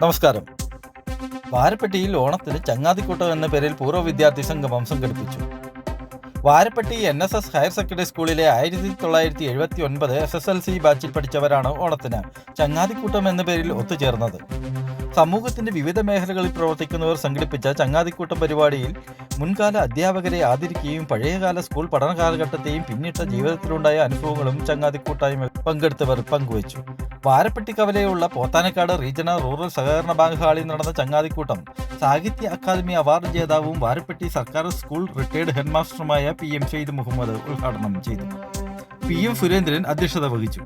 നമസ്കാരം. വാരപ്പെട്ടിയിൽ ഓണത്തിന് ചങ്ങാതിക്കൂട്ടം എന്ന പേരിൽ പൂർവ്വ വിദ്യാർത്ഥി സംഗമം സംഘടിപ്പിച്ചു. വാരപ്പെട്ടി NSS ഹയർ സെക്കൻഡറി സ്കൂളിലെ 1979 SSLC ബാച്ചിൽ പഠിച്ചവരാണ് ഓണത്തിന് ചങ്ങാതിക്കൂട്ടം എന്ന പേരിൽ ഒത്തുചേർന്നത്. സമൂഹത്തിന്റെ വിവിധ മേഖലകളിൽ പ്രവർത്തിക്കുന്നവർ സംഘടിപ്പിച്ച ചങ്ങാതിക്കൂട്ടം പരിപാടിയിൽ മുൻകാല അധ്യാപകരെ ആദരിക്കുകയും പഴയകാല സ്കൂൾ പഠന കാലഘട്ടത്തെയും പിന്നിട്ട ജീവിതത്തിലുണ്ടായ അനുഭവങ്ങളും ചങ്ങാതിക്കൂട്ടായ്മ പങ്കെടുത്തവർ പങ്കുവച്ചു. വാരപ്പെട്ടി കവലയുള്ള പോത്താനക്കാട് റീജിയണൽ റൂറൽ സഹകരണ ബാങ്ക് ഹാളിൽ നടന്ന ചങ്ങാതിക്കൂട്ടം സാഹിത്യ അക്കാദമി അവാർഡ് ജേതാവും വാരപ്പെട്ടി സർക്കാർ സ്കൂൾ റിട്ടയർഡ് ഹെഡ്മാസ്റ്ററുമായ PM ഷെയ്ദ് മുഹമ്മദ് ഉദ്ഘാടനം ചെയ്തു. PM സുരേന്ദ്രൻ അധ്യക്ഷത വഹിച്ചു.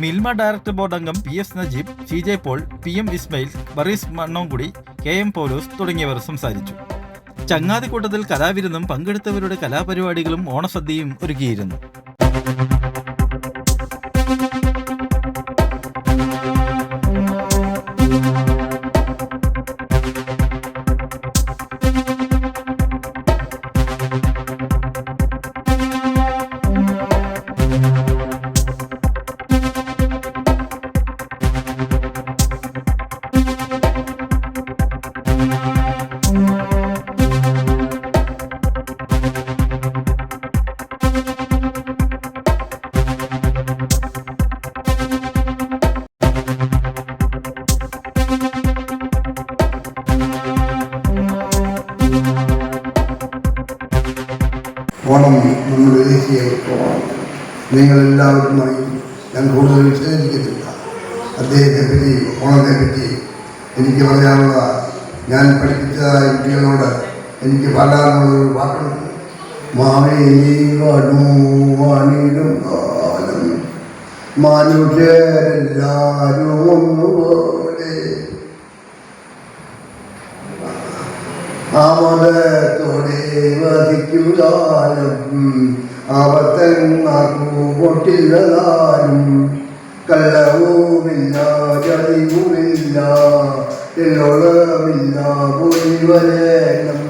മിൽമ ഡയറക്ടർ ബോർഡ് അംഗം PS Najeeb, CJ Paul, PM Ismail, Barees Mannonkudi, KM Paulose തുടങ്ങിയവർ സംസാരിച്ചു. ചങ്ങാതിക്കൂട്ടത്തിൽ കലാവിരുന്നും പങ്കെടുത്തവരുടെ കലാപരിപാടികളും ഓണസദ്യയും ഒരുക്കിയിരുന്നു. ഓണം നമ്മുടെ ദേശീയ ഉത്സവമാണ്. നിങ്ങളെല്ലാവരുമായി ഞാൻ കൂടുതൽ വിശദീകരിക്കുന്നില്ല. അദ്ദേഹത്തെപ്പറ്റി, ഓണത്തെപ്പറ്റി എനിക്ക് പറയാനുള്ള, ഞാൻ പഠിപ്പിച്ചതായ കുട്ടികളോട് എനിക്ക് പറയാനുള്ളൊരു വാക്കുണ്ട്. മാവേലിടും കാലം മനുഷ്യരെല്ലാവരും ഒന്നുപോലെ ആമോദത്തോടെ വധിക്കുകാലം ആപത്തെങ്ങാർക്കു പൊട്ടില്ലതാനും കള്ളവുമില്ല ചതിവുമില്ല എല്ലോളമില്ല പൊലിവലേനം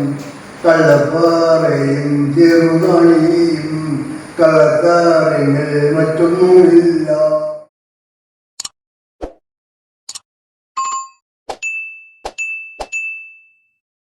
കള്ളപ്പാറയും ചെറുനാണിയും കള്ളക്കാരങ്ങൾ മറ്റൊന്നുമില്ല.